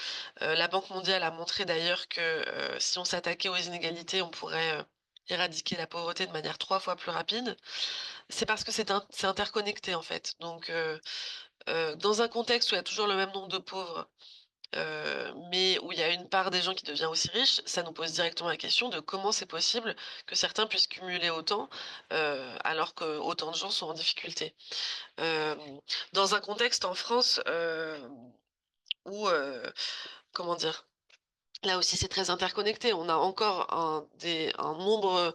La Banque mondiale a montré d'ailleurs que, si on s'attaquait aux inégalités, on pourrait, éradiquer la pauvreté de manière 3 fois plus rapide. C'est parce que c'est interconnecté, en fait. Donc dans un contexte où il y a toujours le même nombre de pauvres, mais où il y a une part des gens qui devient aussi riche, ça nous pose directement la question de comment c'est possible que certains puissent cumuler autant, alors que autant de gens sont en difficulté. Hem, Dans un contexte en France, où, comment dire? Là aussi, c'est très interconnecté. On a encore un nombre,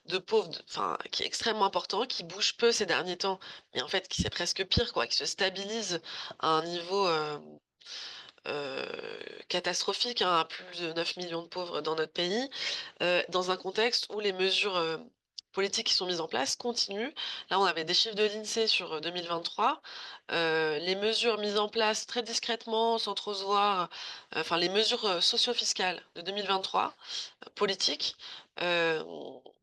de pauvres, enfin, qui est extrêmement important, qui bouge peu ces derniers temps, mais en fait qui c'est presque pire quoi, qui se stabilise à un niveau, catastrophique, hein, à plus de 9 millions de pauvres dans notre pays, dans un contexte où les mesures, politiques qui sont mises en place continuent. Là, on avait des chiffres de l'INSEE sur, 2023. Les mesures mises en place très discrètement, sans trop se voir, enfin les mesures, socio-fiscales de 2023, politiques, hem,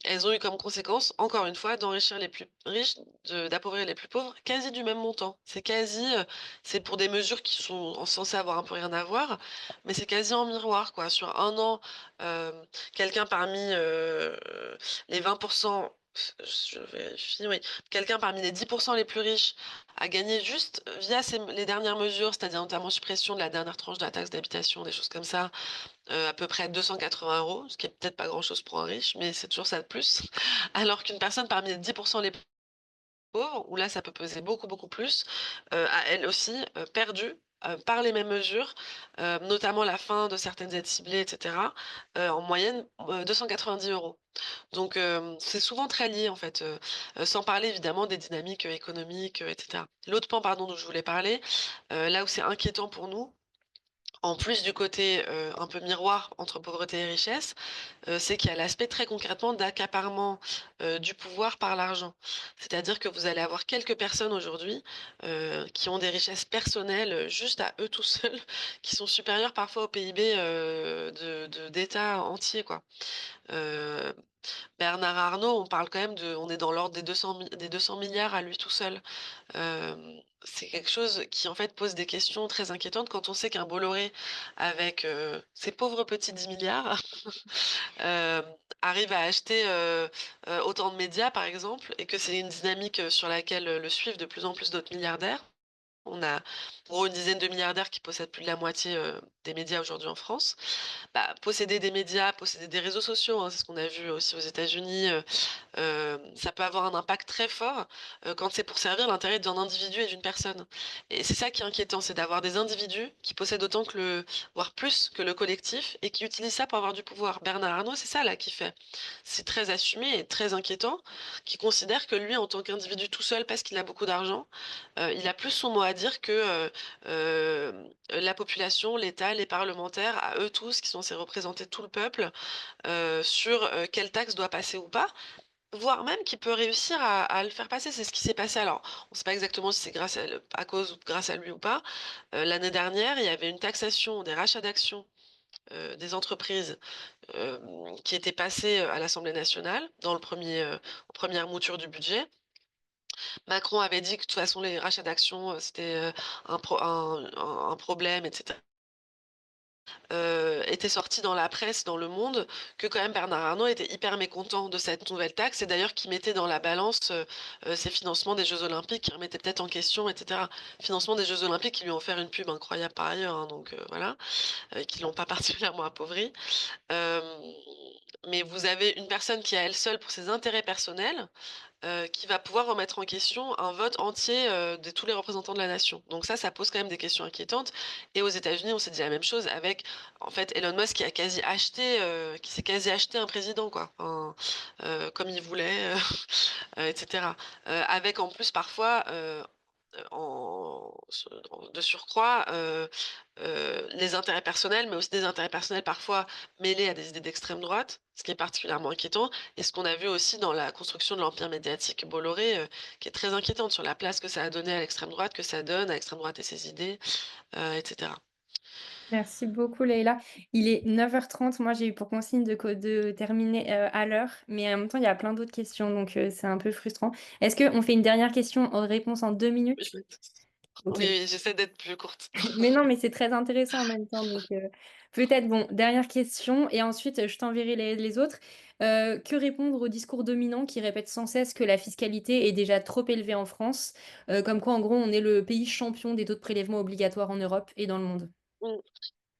elles ont eu comme conséquence, encore une fois, d'enrichir les plus riches, de d'appauvrir les plus pauvres, quasi du même montant. C'est pour des mesures qui sont censées avoir un peu rien à voir, mais c'est quasi en miroir, quoi. Sur un an, quelqu'un parmi, les 20, je vérifie, oui, quelqu'un parmi les 10 les plus riches a gagné juste via les dernières mesures, c'est-à-dire notamment suppression de la dernière tranche de la taxe d'habitation, des choses comme ça, à peu près 280 €, ce qui est peut-être pas grand-chose pour un riche, mais c'est toujours ça de plus. Alors qu'une personne parmi les 10 les pauvres, où là ça peut peser beaucoup, beaucoup plus, a elle aussi, perdu, par les mêmes mesures, notamment la fin de certaines aides ciblées et cetera, en moyenne, 290 €. Donc c'est souvent très lié en fait, sans parler évidemment des dynamiques, économiques, et cetera. L'autre pan, pardon, dont je voulais parler, là où c'est inquiétant pour nous, en plus du côté, un peu miroir entre pauvreté et richesse, c'est qu'il y a l'aspect très concrètement d'accaparement, du pouvoir par l'argent. C'est-à-dire que vous allez avoir quelques personnes aujourd'hui, qui ont des richesses personnelles, juste à eux tout seuls, qui sont supérieures parfois au PIB, d'États entiers, quoi. Heu, Bernard Arnault, on parle quand même on est dans l'ordre des 200 milliards à lui tout seul. C'est quelque chose qui, en fait, pose des questions très inquiétantes quand on sait qu'un Bolloré avec, ses pauvres petits 10 milliards hem, arrive à acheter, autant de médias, par exemple, et que c'est une dynamique, sur laquelle, le suivent de plus en plus d'autres milliardaires. On a, en gros, une dizaine de milliardaires qui possèdent plus de la moitié, des médias aujourd'hui en France. Bah, posséder des médias, posséder des réseaux sociaux, hein, c'est ce qu'on a vu aussi aux États-Unis, ça peut avoir un impact très fort, quand c'est pour servir l'intérêt d'un individu et d'une personne. Et c'est ça qui est inquiétant, c'est d'avoir des individus qui possèdent autant que voire plus que le collectif, et qui utilisent ça pour avoir du pouvoir. Bernard Arnault, c'est ça là qu'il fait. C'est très assumé et très inquiétant, qui considère que lui, en tant qu'individu tout seul, parce qu'il a beaucoup d'argent, il a plus son mot à dire que, la population, l'État, les parlementaires, à eux tous, qui sont censés représenter tout le peuple, sur, quelle taxe doit passer ou pas. Voire même qu'il peut réussir à le faire passer. C'est ce qui s'est passé. Alors, on ne sait pas exactement si c'est à cause ou grâce à lui ou pas. L'année dernière, il y avait une taxation des rachats d'actions, des entreprises, qui était passée, à l'Assemblée nationale dans aux premières moutures du budget. Macron avait dit que de toute façon les rachats d'actions, c'était, un problème, et cetera. Était sorti dans la presse, dans Le Monde, que quand même Bernard Arnault était hyper mécontent de cette nouvelle taxe, et d'ailleurs qui mettait dans la balance, ses financements des jeux olympiques, qui remettait peut-être en question, et cetera. Financement des jeux olympiques qui lui ont offert une pub incroyable par ailleurs, hein, donc voilà, qui l'ont pas particulièrement appauvri. Hem, mais vous avez une personne qui, à elle seule, pour ses intérêts personnels, qui va pouvoir remettre en question un vote entier, de tous les représentants de la nation. Donc ça pose quand même des questions inquiétantes, et aux États-Unis, on s'est dit la même chose avec, en fait, Elon Musk qui s'est quasi acheté un président, quoi. Enfin, comme il voulait, et cetera. Avec en plus parfois, de surcroît, les intérêts personnels, mais aussi des intérêts personnels parfois mêlés à des idées d'extrême droite, ce qui est particulièrement inquiétant, et ce qu'on a vu aussi dans la construction de l'empire médiatique Bolloré, qui est très inquiétante sur la place que ça a donnée à l'extrême droite, que ça donne à l'extrême droite et ses idées, et cetera. Merci beaucoup Leïla. Il est 9h30. Moi j'ai eu pour consigne de terminer, à l'heure, mais en même temps il y a plein d'autres questions donc c'est un peu frustrant. Est-ce qu'on fait une dernière question en réponse en 2 minutes? Oui, OK. oui, j'essaie d'être plus courte. Mais non, mais c'est très intéressant en même temps donc peut-être bon, dernière question et ensuite, je t'enverrai les autres. Que répondre au discours dominant qui répète sans cesse que la fiscalité est déjà trop élevée en France? Comme quoi en gros on est le pays champion des taux de prélèvements obligatoires en Europe et dans le monde. Mmh.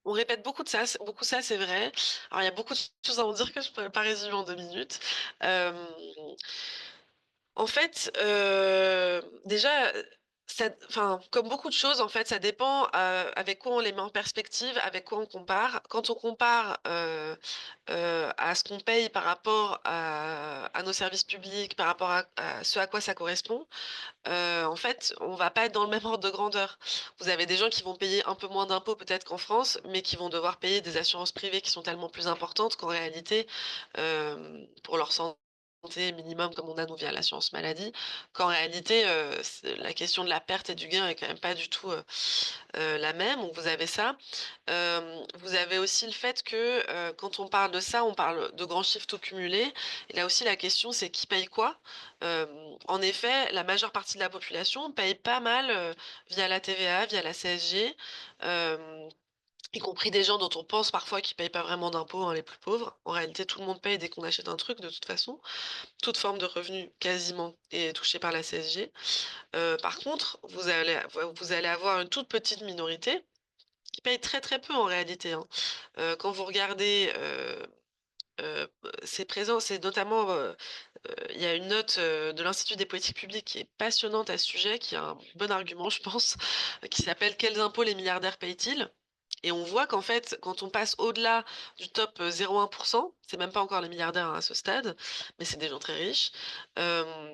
On répète beaucoup ça, c'est vrai. Alors il y a beaucoup de choses à en dire que je pourrais pas résumer en 2 minutes. Hem En fait, déjà, ça enfin, comme beaucoup de choses, en fait, ça dépend, avec quoi on les met en perspective, avec quoi on compare. Quand on compare, à ce qu'on paye par rapport à nos services publics, par rapport à ce à quoi ça correspond, en fait, on va pas être dans le même ordre de grandeur. Vous avez des gens qui vont payer un peu moins d'impôts peut-être qu'en France, mais qui vont devoir payer des assurances privées qui sont tellement plus importantes qu'en réalité, pour leur santé santé minimum comme on a nous via l'assurance maladie, qu'en réalité, c'est la question de la perte et du gain est quand même pas du tout, la même, donc vous avez ça. Vous avez aussi le fait que, quand on parle de ça, on parle de grands chiffres tout cumulés et là aussi la question c'est qui paye quoi? En effet, la majeure partie de la population paye pas mal, via la TVA, via la CSG, hem, y compris des gens dont on pense parfois qu'ils payent pas vraiment d'impôts, hein, les plus pauvres. En réalité, tout le monde paye dès qu'on achète un truc de toute façon. Toute forme de revenu quasiment est touchée par la CSG. Par contre, vous allez avoir une toute petite minorité qui paye très, très peu en réalité, hein. Quand vous regardez, c'est présent, c'est notamment, il y a une note, de l'Institut des politiques publiques qui est passionnante à ce sujet, qui a un bon argument je pense, qui s'appelle «Quels impôts les milliardaires payent-ils?» et on voit qu'en fait, quand on passe au-delà du top, 0,1 c'est même pas encore les milliardaires, hein, à ce stade, mais c'est des gens très riches, hem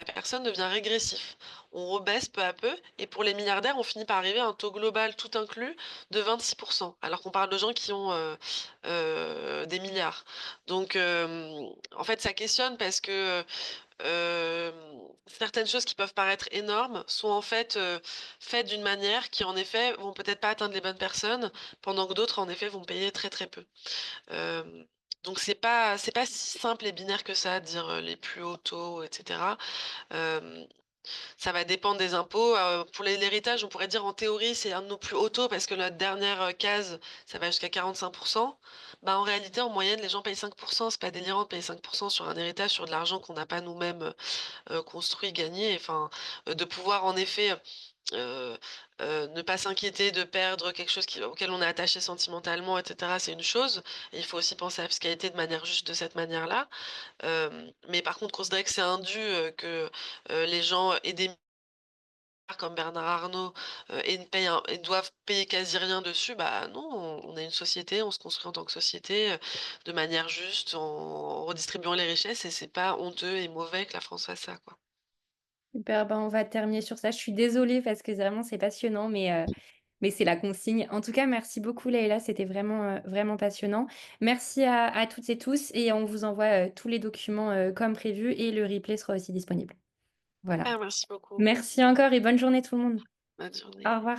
la personne devient régressif. On rebaisse peu à peu et pour les milliardaires, on finit par arriver à un taux global tout inclus de 26 alors qu'on parle de gens qui ont, des milliards. Donc en fait, ça questionne parce que, certaines choses qui peuvent paraître énormes sont en fait, faites d'une manière qui, en effet, vont peut-être pas atteindre les bonnes personnes, pendant que d'autres, en effet, vont payer très, très peu. Hem, donc c'est pas si simple et binaire que ça, de dire, les plus hauts taux et cetera. Hem, Ça va dépendre des impôts, pour l'héritage, on pourrait dire en théorie, c'est un de nos plus hauts taux parce que notre dernière, case, ça va jusqu'à 45. Bah, en réalité, en moyenne, les gens payent 5. C'est pas délirant de payer 5 sur un héritage, sur de l'argent qu'on n'a pas nous-mêmes, construit, gagné. Enfin, de pouvoir en effet, heu ne pas s'inquiéter de perdre quelque chose auquel on est attaché sentimentalement et cetera, c'est une chose et il faut aussi penser à la fiscalité de manière juste de cette manière-là. Mais par contre, considérer que c'est indu, que, les gens aient des milliards comme Bernard Arnault, et ne payent un et doivent payer quasi rien dessus, bah non, on est une société, on se construit en tant que société, de manière juste, en redistribuant les richesses et c'est pas honteux et mauvais que la France fasse ça, quoi. Super, ben, on va terminer sur ça. Je suis désolée parce que vraiment c'est passionnant, mais c'est la consigne. En tout cas, merci beaucoup Leïla, c'était vraiment, vraiment passionnant. Merci à toutes et tous et on vous envoie, tous les documents, comme prévu et le replay sera aussi disponible. Voilà. Ah merci beaucoup. Merci encore et bonne journée tout le monde. Bonne journée. Au revoir.